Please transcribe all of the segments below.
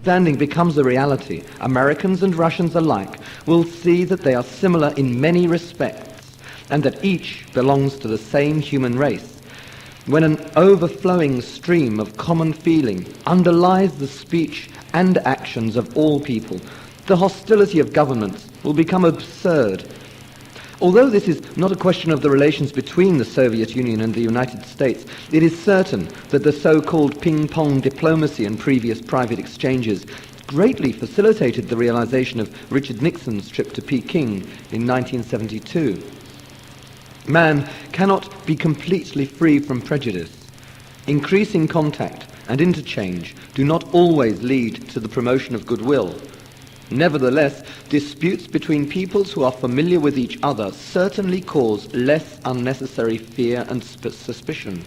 understanding becomes a reality, Americans and Russians alike will see that they are similar in many respects and that each belongs to the same human race. When an overflowing stream of common feeling underlies the speech and actions of all people, the hostility of governments will become absurd. Although this is not a question of the relations between the Soviet Union and the United States, it is certain that the so-called ping-pong diplomacy and previous private exchanges greatly facilitated the realization of Richard Nixon's trip to Peking in 1972. Man cannot be completely free from prejudice. Increasing contact and interchange do not always lead to the promotion of goodwill. Nevertheless, disputes between peoples who are familiar with each other certainly cause less unnecessary fear and suspicion.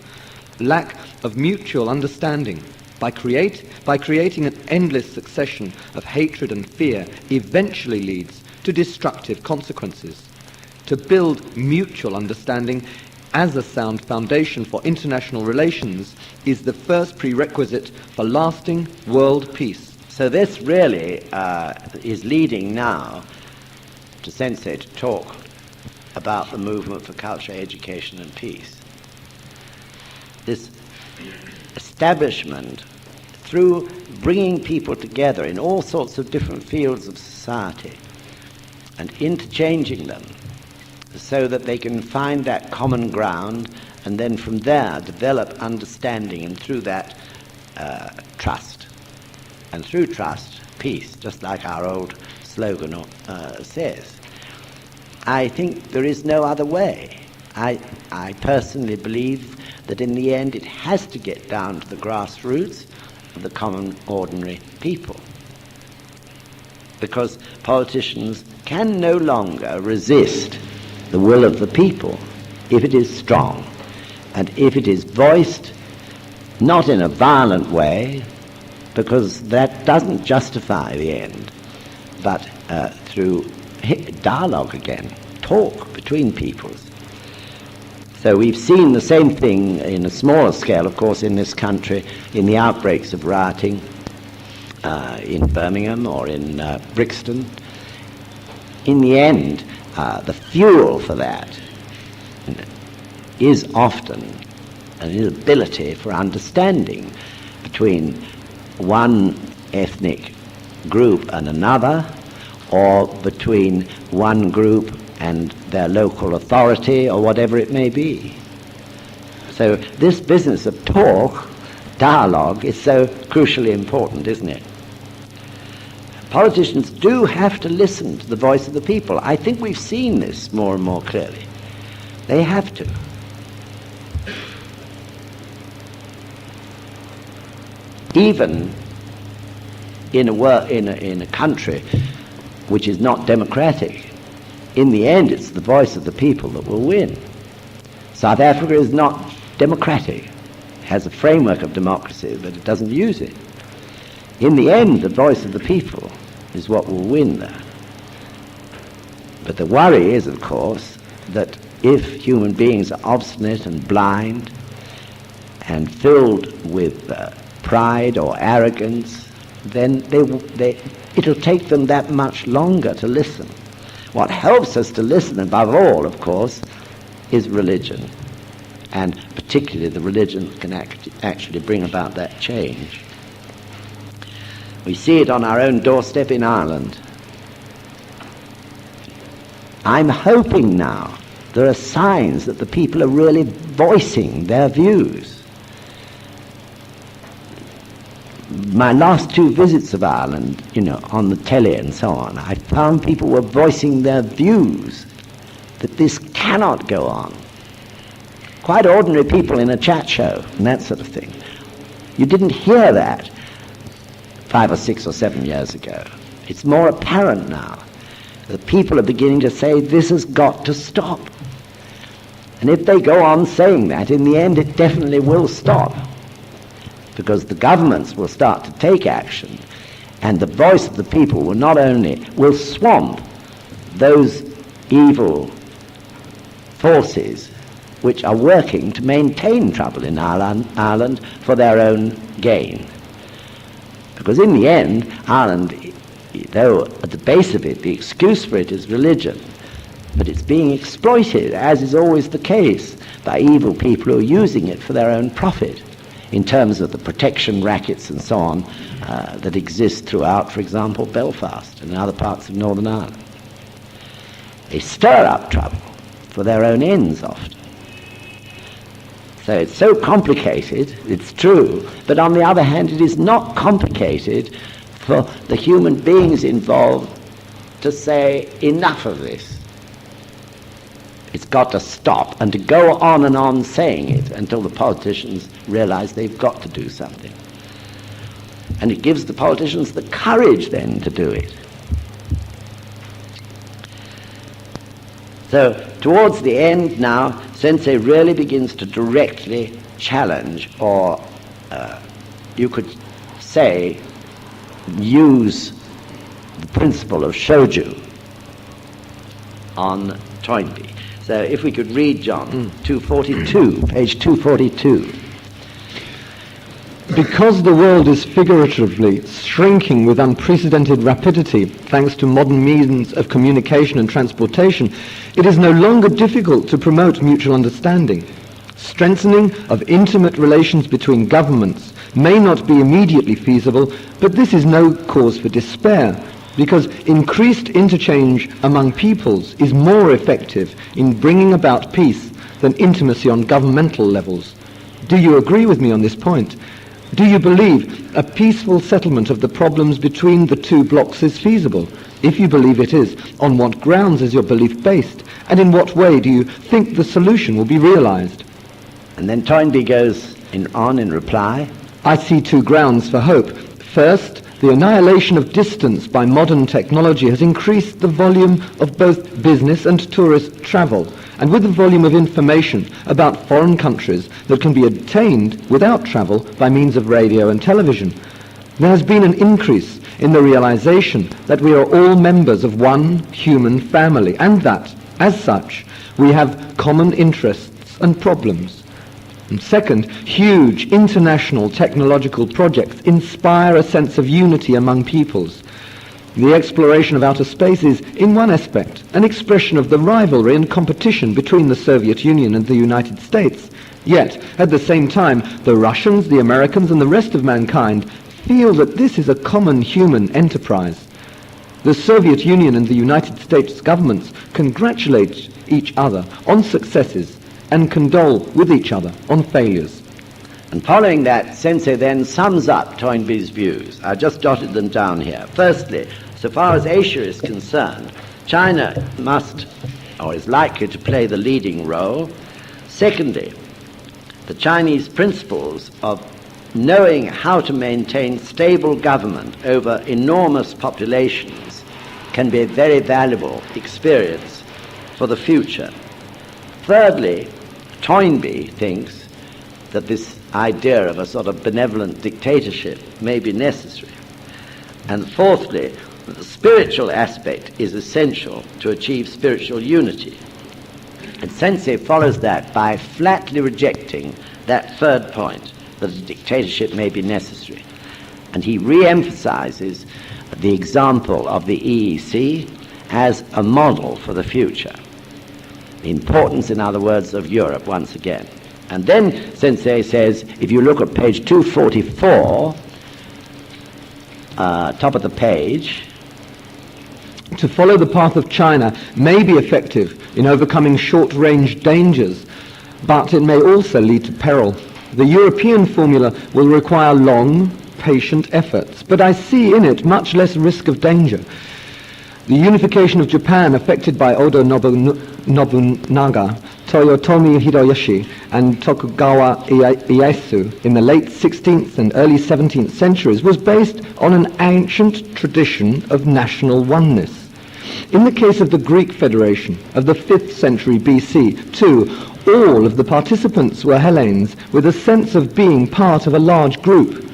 Lack of mutual understanding, by creating an endless succession of hatred and fear, eventually leads to destructive consequences. To build mutual understanding as a sound foundation for international relations is the first prerequisite for lasting world peace. So this really is leading now to Sensei to talk about the movement for culture, education and peace. This establishment, through bringing people together in all sorts of different fields of society and interchanging them so that they can find that common ground and then from there develop understanding, and through that trust. And through trust, peace, just like our old slogan says. I think there is no other way. I personally believe that in the end it has to get down to the grassroots of the common, ordinary people. Because politicians can no longer resist the will of the people if it is strong, and if it is voiced not in a violent way, because that doesn't justify the end, but through dialogue again, talk between peoples. So we've seen the same thing in a smaller scale, of course, in this country, in the outbreaks of rioting in Birmingham or in Brixton. In the end, the fuel for that is often an inability for understanding between one ethnic group and another, or between one group and their local authority, or whatever it may be. So this business of talk, dialogue, is so crucially important, isn't it? Politicians do have to listen to the voice of the people. I think we've seen this more and more clearly. They have to. Even in a country which is not democratic, in the end it's the voice of the people that will win. South Africa is not democratic. It has a framework of democracy, but it doesn't use it. In the end, the voice of the people is what will win there. But the worry is, of course, that if human beings are obstinate and blind and filled with pride or arrogance, then it'll take them that much longer to listen. What helps us to listen above all, of course, is religion, and particularly the religion that can actually bring about that change. We see it on our own doorstep in Ireland. I'm hoping now there are signs that the people are really voicing their views. My last two visits of Ireland, on the telly and so on, I found people were voicing their views that this cannot go on. Quite ordinary people in a chat show and that sort of thing. You didn't hear that 5 or 6 or 7 years ago. It's more apparent now that people are beginning to say this has got to stop. And if they go on saying that, in the end it definitely will stop, because the governments will start to take action, and the voice of the people will swamp those evil forces which are working to maintain trouble in Ireland for their own gain. Because in the end, Ireland, though at the base of it, the excuse for it is religion, but it's being exploited, as is always the case, by evil people who are using it for their own profit, in terms of the protection rackets and so on that exist throughout, for example, Belfast and other parts of Northern Ireland. They stir up trouble for their own ends often. So it's so complicated, it's true, but on the other hand it is not complicated for the human beings involved to say enough of this. It's got to stop, and to go on and on saying it until the politicians realize they've got to do something. And it gives the politicians the courage then to do it. So towards the end now, Sensei really begins to directly challenge, or you could say use the principle of shoju on Toynbee. So if we could read John 242, page 242. Because the world is figuratively shrinking with unprecedented rapidity thanks to modern means of communication and transportation, it is no longer difficult to promote mutual understanding. Strengthening of intimate relations between governments may not be immediately feasible, but this is no cause for despair, because increased interchange among peoples is more effective in bringing about peace than intimacy on governmental levels. Do you agree with me on this point? Do you believe a peaceful settlement of the problems between the two blocks is feasible? If you believe it is, on what grounds is your belief based? And in what way do you think the solution will be realized? And then Toynbee goes on in reply. I see two grounds for hope. First, the annihilation of distance by modern technology has increased the volume of both business and tourist travel, and with the volume of information about foreign countries that can be obtained without travel by means of radio and television, there has been an increase in the realization that we are all members of one human family, and that, as such, we have common interests and problems. And second, huge international technological projects inspire a sense of unity among peoples. The exploration of outer space is, in one aspect, an expression of the rivalry and competition between the Soviet Union and the United States. Yet, at the same time, the Russians, the Americans, and the rest of mankind feel that this is a common human enterprise. The Soviet Union and the United States governments congratulate each other on successes and condole with each other on failures. And following that, Sensei then sums up Toynbee's views. I've just jotted them down here. Firstly, so far as Asia is concerned, China must, or is likely to play the leading role. Secondly, the Chinese principles of knowing how to maintain stable government over enormous populations can be a very valuable experience for the future. Thirdly, Toynbee thinks that this idea of a sort of benevolent dictatorship may be necessary. And fourthly, the spiritual aspect is essential to achieve spiritual unity. And Sensei follows that by flatly rejecting that third point, that a dictatorship may be necessary. And he re-emphasizes the example of the EEC as a model for the future. The importance, in other words, of Europe once again. And then Sensei says, if you look at page 244, top of the page, to follow the path of China may be effective in overcoming short-range dangers, but it may also lead to peril. The European formula will require long, patient efforts, but I see in it much less risk of danger. The unification of Japan affected by Oda Nobunaga, Toyotomi Hideyoshi, and Tokugawa Ieyasu in the late 16th and early 17th centuries was based on an ancient tradition of national oneness. In the case of the Greek Federation of the 5th century BC, too, all of the participants were Hellenes with a sense of being part of a large group.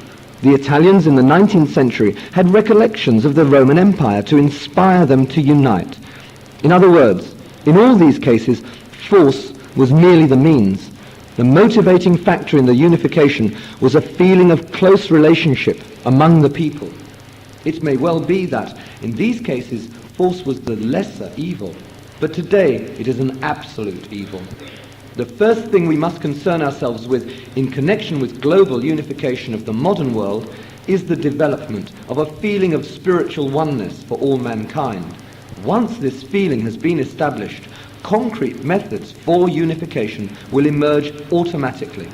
The Italians in the 19th century had recollections of the Roman Empire to inspire them to unite. In other words, in all these cases, force was merely the means. The motivating factor in the unification was a feeling of close relationship among the people. It may well be that, in these cases, force was the lesser evil, but today it is an absolute evil. The first thing we must concern ourselves with in connection with global unification of the modern world is the development of a feeling of spiritual oneness for all mankind. Once this feeling has been established, concrete methods for unification will emerge automatically.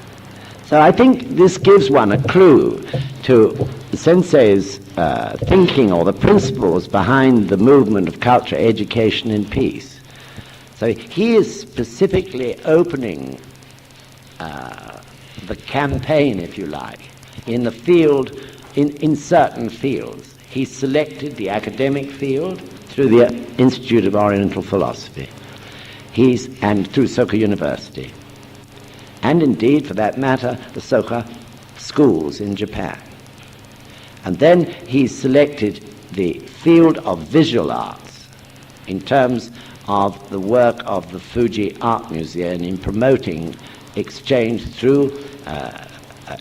So I think this gives one a clue to Sensei's thinking, or the principles behind the movement of culture, education and peace. So he is specifically opening the campaign, if you like, in the field, in certain fields. He selected the academic field through the Institute of Oriental Philosophy, and through Soka University, and indeed, for that matter, the Soka schools in Japan. And then he selected the field of visual arts in terms of the work of the Fuji Art Museum in promoting exchange through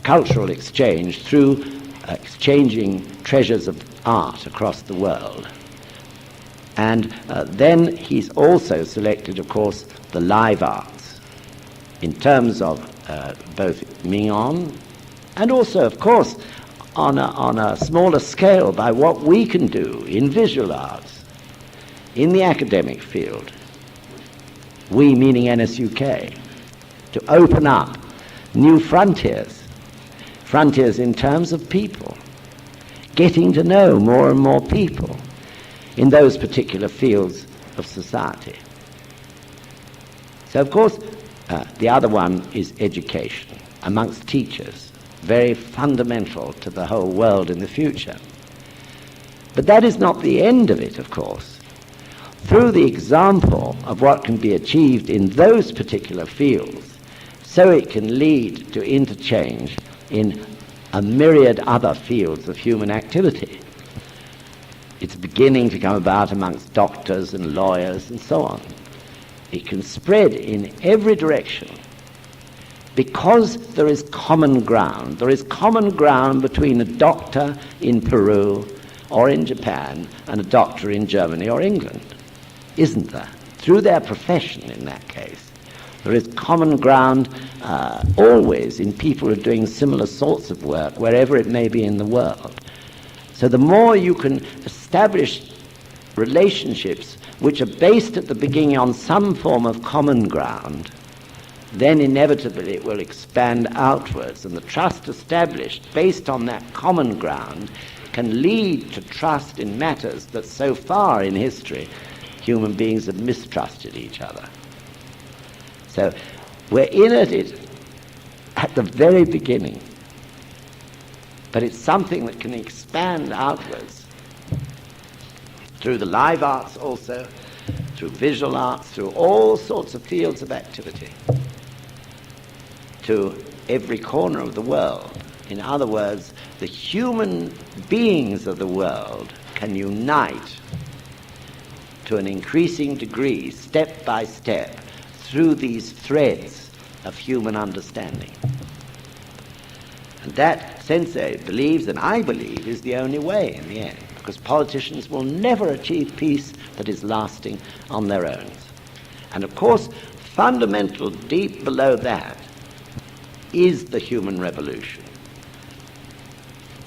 cultural exchange, through exchanging treasures of art across the world. And then he's also selected, of course, the live arts in terms of both Ming'an and also, of course, on a smaller scale by what we can do in visual arts, in the academic field, we meaning SGI-UK, to open up new frontiers in terms of people, getting to know more and more people in those particular fields of society. So, of course, the other one is education amongst teachers, very fundamental to the whole world in the future. But that is not the end of it, of course. Through the example of what can be achieved in those particular fields, so it can lead to interchange in a myriad other fields of human activity. It's beginning to come about amongst doctors and lawyers and so on. It can spread in every direction because there is common ground. There is common ground between a doctor in Peru or in Japan and a doctor in Germany or England, isn't there? Through their profession in that case. There is common ground always in people who are doing similar sorts of work wherever it may be in the world. So the more you can establish relationships which are based at the beginning on some form of common ground, then inevitably it will expand outwards, and the trust established based on that common ground can lead to trust in matters that so far in history human beings have mistrusted each other. So we're in it at the very beginning, but it's something that can expand outwards through the live arts also, through visual arts, through all sorts of fields of activity, to every corner of the world. In other words, the human beings of the world can unite to an increasing degree, step by step, through these threads of human understanding. And that Sensei believes, and I believe, is the only way in the end, because politicians will never achieve peace that is lasting on their own. And of course, fundamental, deep below that, is the human revolution.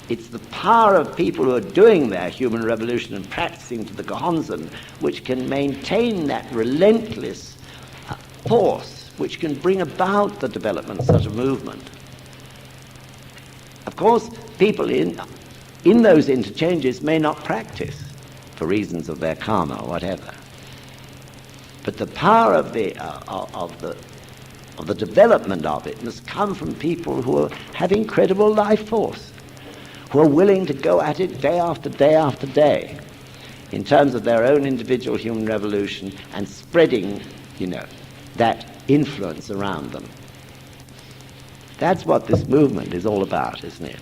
It's the power of people who are doing their human revolution and practicing to the Causton which can maintain that relentless force which can bring about the development of such a movement. Of course, people in those interchanges may not practice for reasons of their karma or whatever. But the power of the development of it must come from people who have incredible life force, who are willing to go at it day after day after day in terms of their own individual human revolution and spreading, that influence around them. That's what this movement is all about, isn't it?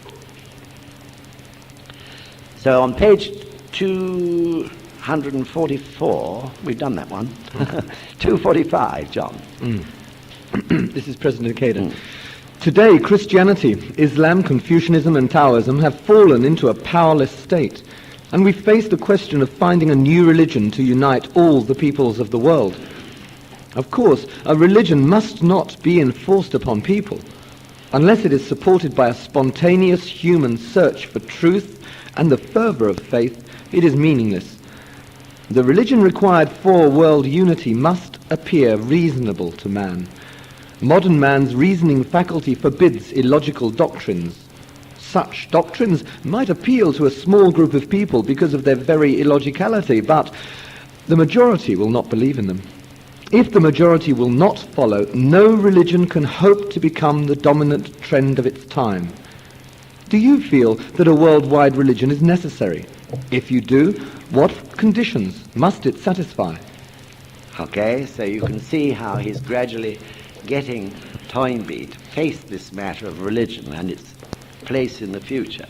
So on page 244, we've done that one. 245, John. This is President Ikeda. Today, Christianity, Islam, Confucianism and Taoism have fallen into a powerless state, and we face the question of finding a new religion to unite all the peoples of the world. Of course, a religion must not be enforced upon people. Unless it is supported by a spontaneous human search for truth and the fervour of faith, it is meaningless. The religion required for world unity must appear reasonable to man. Modern man's reasoning faculty forbids illogical doctrines. Such doctrines might appeal to a small group of people because of their very illogicality, but the majority will not believe in them. If the majority will not follow, no religion can hope to become the dominant trend of its time. Do you feel that a worldwide religion is necessary? If you do, what conditions must it satisfy? Okay, so you can see how he's gradually getting Toynbee to face this matter of religion and its place in the future.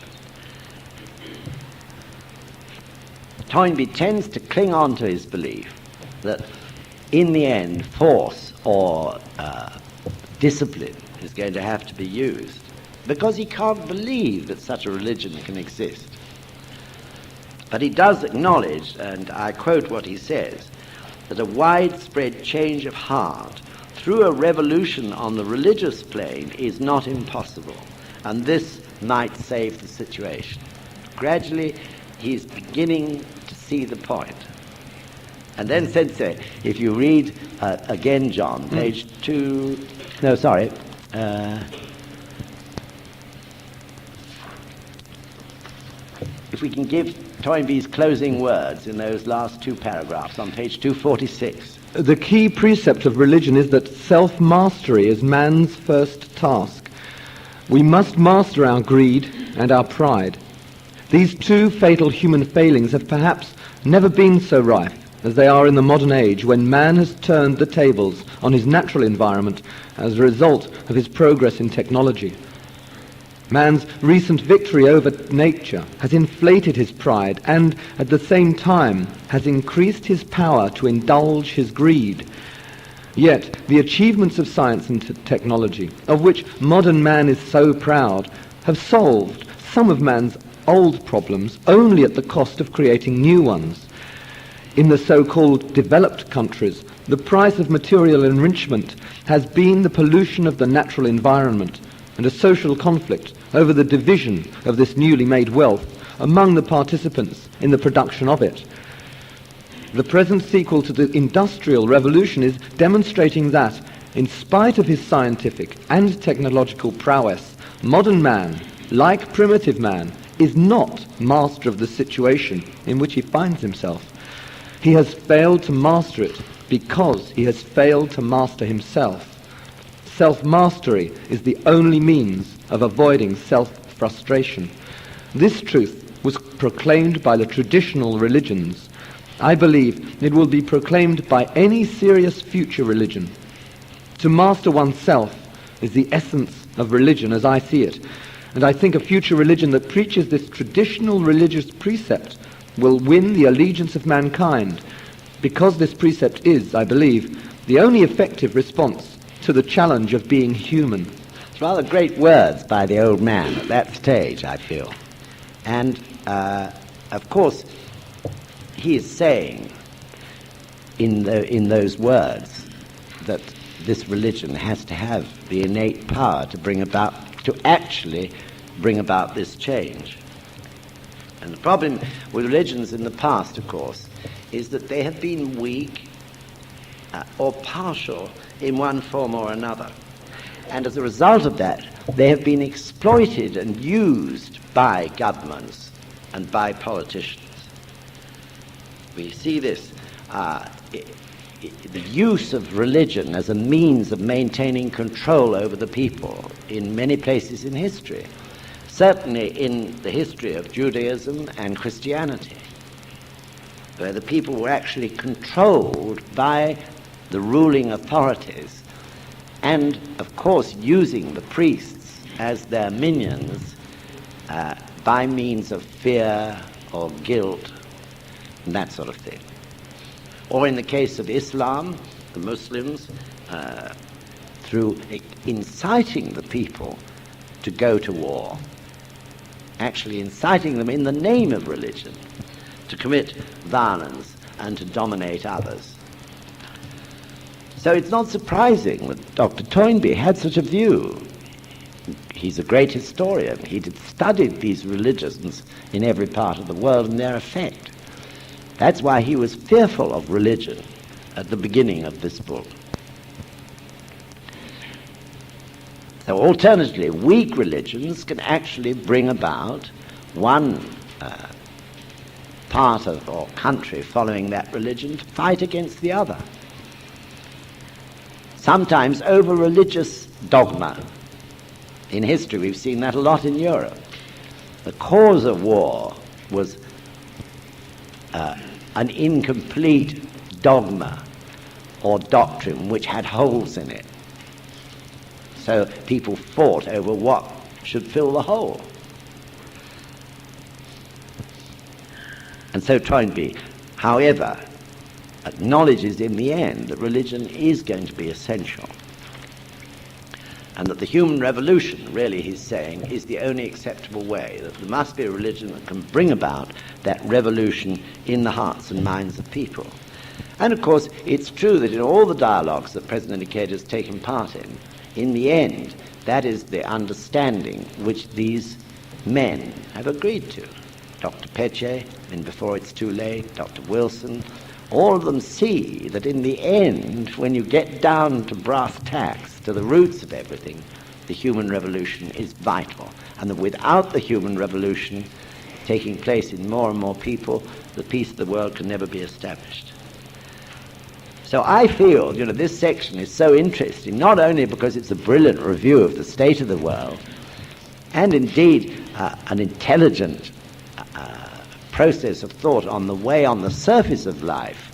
Toynbee tends to cling on to his belief that in the end force or discipline is going to have to be used because he can't believe that such a religion can exist. But he does acknowledge, and I quote what he says, that a widespread change of heart through a revolution on the religious plane is not impossible, and this might save the situation. Gradually, he's beginning to see the point. And then Sensei, if you read again, John, page 2, no, sorry, if we can give Toynbee's closing words in those last two paragraphs on page 246. The key precept of religion is that self-mastery is man's first task. We must master our greed and our pride. These two fatal human failings have perhaps never been so rife as they are in the modern age, when man has turned the tables on his natural environment as a result of his progress in technology. Man's recent victory over nature has inflated his pride and, at the same time, has increased his power to indulge his greed. Yet, the achievements of science and technology, of which modern man is so proud, have solved some of man's old problems only at the cost of creating new ones. In the so-called developed countries, the price of material enrichment has been the pollution of the natural environment and a social conflict over the division of this newly made wealth among the participants in the production of it. The present sequel to the Industrial Revolution is demonstrating that, in spite of his scientific and technological prowess, modern man, like primitive man, is not master of the situation in which he finds himself. He has failed to master it because he has failed to master himself. Self-mastery is the only means of avoiding self-frustration. This truth was proclaimed by the traditional religions. I believe it will be proclaimed by any serious future religion. To master oneself is the essence of religion as I see it, and I think a future religion that preaches this traditional religious precept will win the allegiance of mankind, because this precept is, I believe, the only effective response to the challenge of being human. It's rather great words by the old man at that stage, I feel. And, of course, he is saying in those words that this religion has to have the innate power to actually bring about this change. And the problem with religions in the past, of course, is that they have been weak or partial in one form or another. And as a result of that, they have been exploited and used by governments and by politicians. We see this, the use of religion as a means of maintaining control over the people in many places in history. Certainly in the history of Judaism and Christianity, where the people were actually controlled by the ruling authorities and, of course, using the priests as their minions by means of fear or guilt and that sort of thing. Or in the case of Islam, the Muslims, through inciting the people to go to war, actually inciting them in the name of religion to commit violence and to dominate others. So it's not surprising that Dr. Toynbee had such a view. He's a great historian. He'd studied these religions in every part of the world and their effect. That's why he was fearful of religion at the beginning of this book. So alternatively, weak religions can actually bring about one part of or country following that religion to fight against the other. Sometimes over religious dogma. In history we've seen that a lot in Europe. The cause of war was an incomplete dogma or doctrine which had holes in it. So people fought over what should fill the hole. And so Toynbee, however, acknowledges in the end that religion is going to be essential, and that the human revolution, really he's saying, is the only acceptable way, that there must be a religion that can bring about that revolution in the hearts and minds of people. And of course it's true that in all the dialogues that President Ikeda has taken part in the end, that is the understanding which these men have agreed to. Dr. Peche, and before it's too late, Dr. Wilson, all of them see that in the end, when you get down to brass tacks, to the roots of everything, the human revolution is vital, and that without the human revolution taking place in more and more people, the peace of the world can never be established. So I feel, this section is so interesting, not only because it's a brilliant review of the state of the world, and indeed an intelligent process of thought on the way on the surface of life,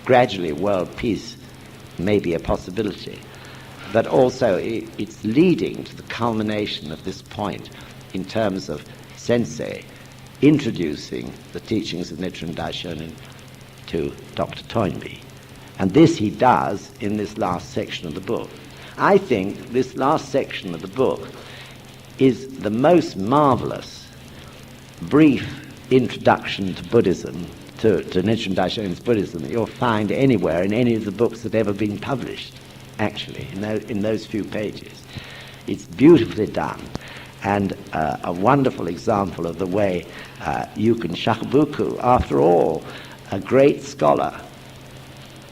gradually world peace may be a possibility, but also it's leading to the culmination of this point in terms of Sensei introducing the teachings of Nichiren Daishonin to Dr. Toynbee. And this he does in this last section of the book. I think this last section of the book is the most marvelous brief introduction to Buddhism, to Nichiren Daishonin's Buddhism, that you'll find anywhere in any of the books that have ever been published, actually, in those few pages. It's beautifully done, and a wonderful example of the way Yukin Shakubuku, after all, a great scholar,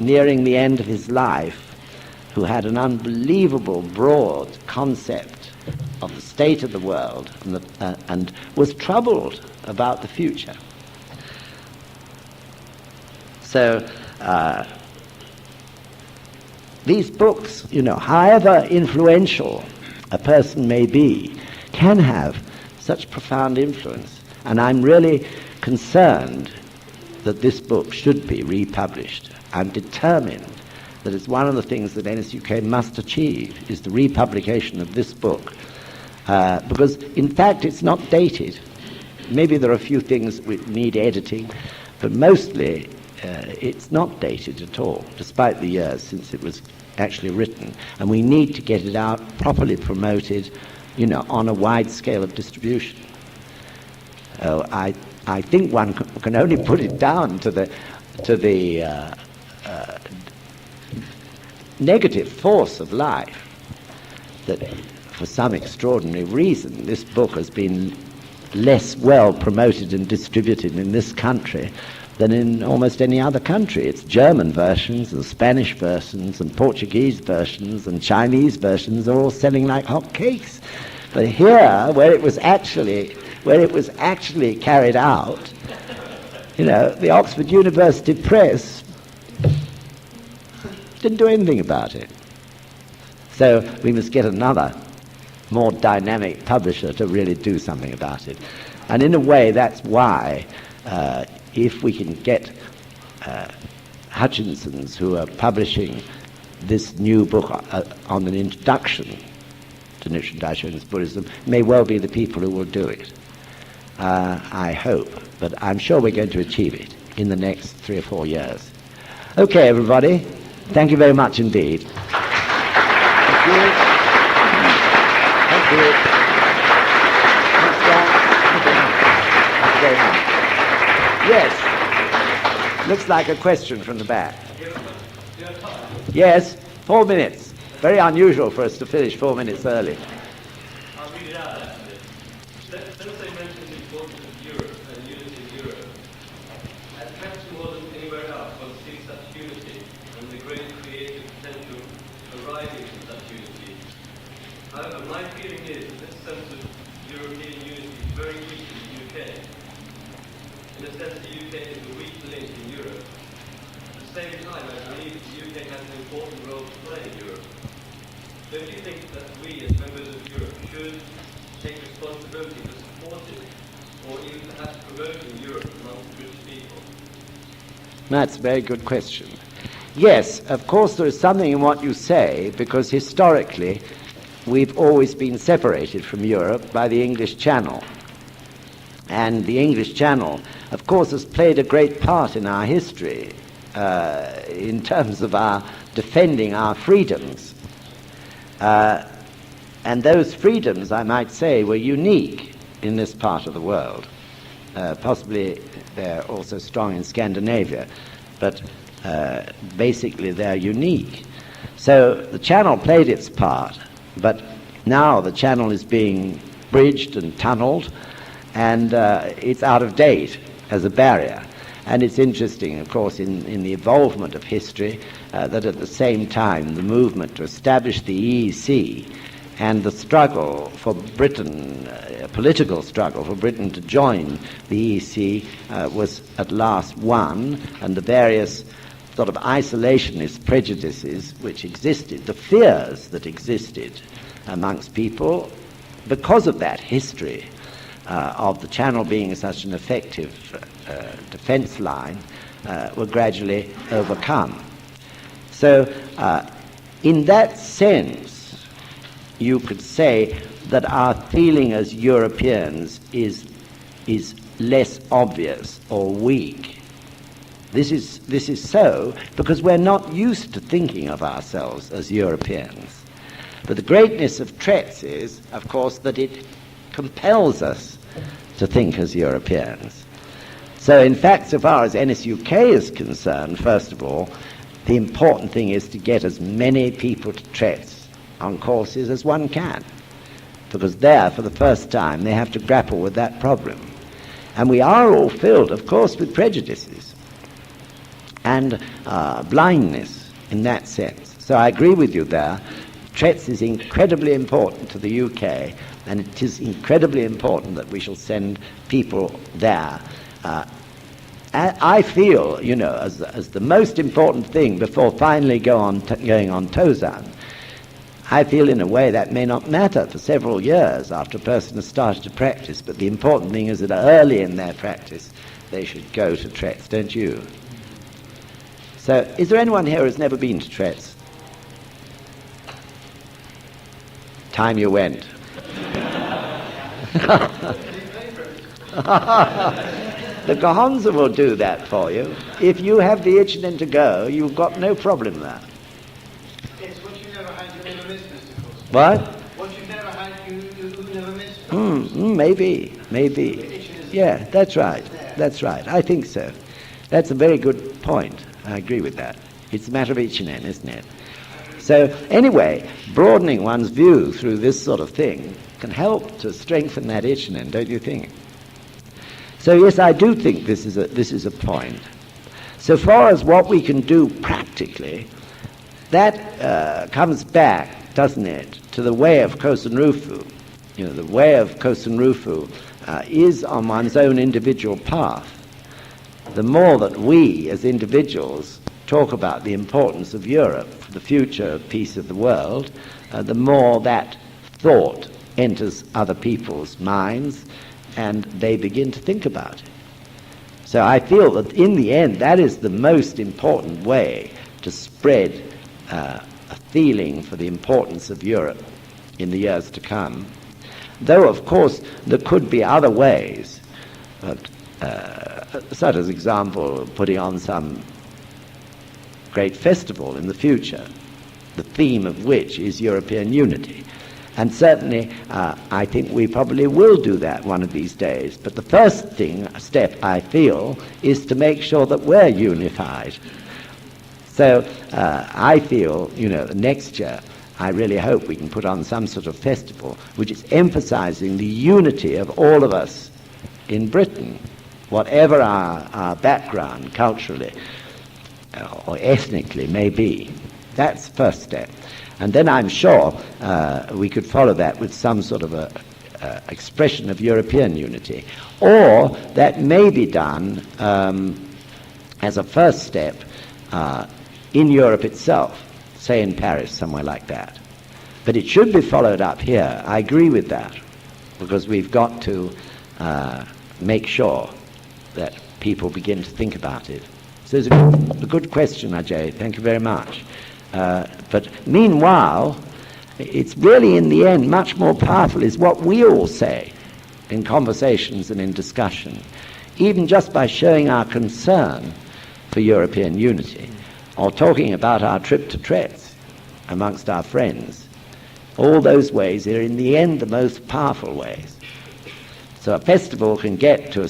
nearing the end of his life, who had an unbelievable broad concept of the state of the world and was troubled about the future. So these books, however influential a person may be, can have such profound influence. And I'm really concerned that this book should be republished. I'm determined that it's one of the things that SGI-UK must achieve, is the republication of this book. Because, in fact, it's not dated. Maybe there are a few things which need editing, but mostly it's not dated at all, despite the years since it was actually written. And we need to get it out, properly promoted, on a wide scale of distribution. I think one can only put it down to the negative force of life, that for some extraordinary reason this book has been less well promoted and distributed in this country than in almost any other country. Its German versions and Spanish versions and Portuguese versions and Chinese versions are all selling like hotcakes. But here, where it was actually carried out, the Oxford University Press didn't do anything about it. So we must get another, more dynamic publisher to really do something about it. And in a way, that's why, if we can get Hutchinson's, who are publishing this new book on an introduction to Nichiren Daishonin's Buddhism, may well be the people who will do it. I hope, but I'm sure we're going to achieve it in the next 3 or 4 years. Okay, everybody, thank you very much indeed. you. Thank you. Thanks, John. Thank you very much. Yes. Looks like a question from the back. Yes, 4 minutes. Very unusual for us to finish 4 minutes early. I'll read it out, actually. Sensei mentioned the importance of Europe and unity in Europe. At Causton more than anywhere else, one sees such unity and the great creative potential arising from such unity. However, my feeling is that this sense of European unity is very weak in the UK. In a sense, the UK is a weak link in Europe. At the same time, I believe the UK has an important role to play in Europe. Don't you think that we, as members of Europe, should take responsibility for supporting or even perhaps promoting Europe among British people? That's a very good question. Yes, of course there is something in what you say, because historically we've always been separated from Europe by the English Channel. And the English Channel, of course, has played a great part in our history in terms of our defending our freedoms. And those freedoms, I might say, were unique in this part of the world. Possibly they're also strong in Scandinavia, but basically they're unique. So the Channel played its part, but now the Channel is being bridged and tunneled, and it's out of date as a barrier. And it's interesting, of course, in the evolvement of history, that at the same time the movement to establish the EEC and the struggle for Britain, a political struggle for Britain to join the EEC was at last won, and the various sort of isolationist prejudices which existed, the fears that existed amongst people because of that history of the Channel being such an effective defence line, were gradually overcome. So in that sense, you could say that our feeling as Europeans is less obvious or weak. This is so because we're not used to thinking of ourselves as Europeans. But the greatness of Tretz is, of course, that it compels us to think as Europeans. So in fact, so far as SGI-UK is concerned, first of all, the important thing is to get as many people to Tretz on courses as one can, because there, for the first time, they have to grapple with that problem. And we are all filled, of course, with prejudices and blindness in that sense. So I agree with you there. Tretz is incredibly important to the UK, and it is incredibly important that we shall send people there. I feel, as the most important thing before finally going on Tozan, I feel in a way that may not matter for several years after a person has started to practice, but the important thing is that early in their practice they should go to Tretz, don't you? So, is there anyone here who's never been to Tretz? Time you went. The Gahonza will do that for you. If you have the itching to go, you've got no problem there. Yes, what you never had, you never missed, Mr. Causton. What? What you never had, you never missed. Maybe. Yeah, that's right. That's right. I think so. That's a very good point. I agree with that. It's a matter of ichinen, isn't it? So anyway, broadening one's view through this sort of thing can help to strengthen that ichinen, don't you think? So yes, I do think this is a point. So far as what we can do practically, that comes back, doesn't it, to the way of Kosen Rufu. The way of Kosen Rufu is on one's own individual path. The more that we as individuals talk about the importance of Europe for the future peace of the world, the more that thought enters other people's minds and they begin to think about it. So I feel that in the end that is the most important way to spread a feeling for the importance of Europe in the years to come. Though of course there could be other ways, such as example putting on some great festival in the future the theme of which is European unity. And certainly, I think we probably will do that one of these days. But the first step, I feel, is to make sure that we're unified. So I feel, next year, I really hope we can put on some sort of festival which is emphasizing the unity of all of us in Britain, whatever our background culturally or ethnically may be. That's the first step. And then I'm sure we could follow that with some sort of a expression of European unity. Or that may be done as a first step in Europe itself, say in Paris, somewhere like that. But it should be followed up here. I agree with that, because we've got to make sure that people begin to think about it. So it's a good question, Ajay. Thank you very much. But meanwhile, it's really in the end much more powerful is what we all say in conversations and in discussion, even just by showing our concern for European unity or talking about our trip to Tretz amongst our friends. All those ways are in the end the most powerful ways. So a festival can get to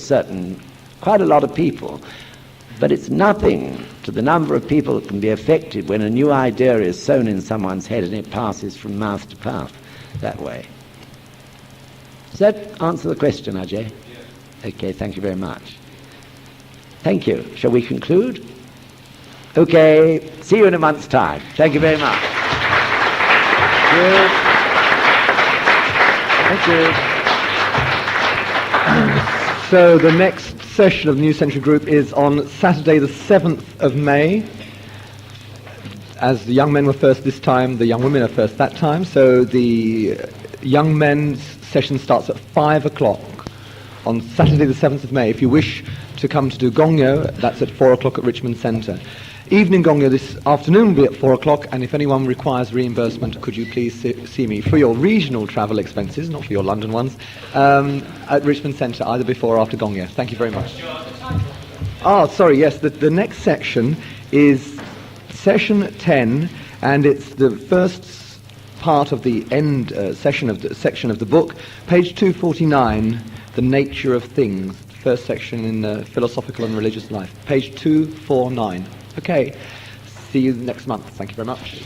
quite a lot of people, but it's nothing to the number of people that can be affected when a new idea is sown in someone's head and it passes from mouth to mouth that way. Does that answer the question, Ajay? Yes. Okay, thank you very much. Thank you. Shall we conclude? Okay, see you in a month's time. Thank you very much. Thank you. So the next session of the New Century Group is on Saturday the 7th of May. As the young men were first this time, the young women are first that time. So the young men's session starts at 5 o'clock on Saturday the 7th of May. If you wish to come to do Gongyo, that's at 4 o'clock at Richmond Centre. Evening Gongyo this afternoon will be at 4 o'clock, and if anyone requires reimbursement, could you please see me for your regional travel expenses, not for your London ones, at Richmond Centre, either before or after Gongyo. Thank you very much. Oh, sorry, yes, the next section is session 10, and it's the first part of the end section of the book, page 249, The Nature of Things, first section in Philosophical and Religious Life, page 249. Okay, see you next month. Thank you very much.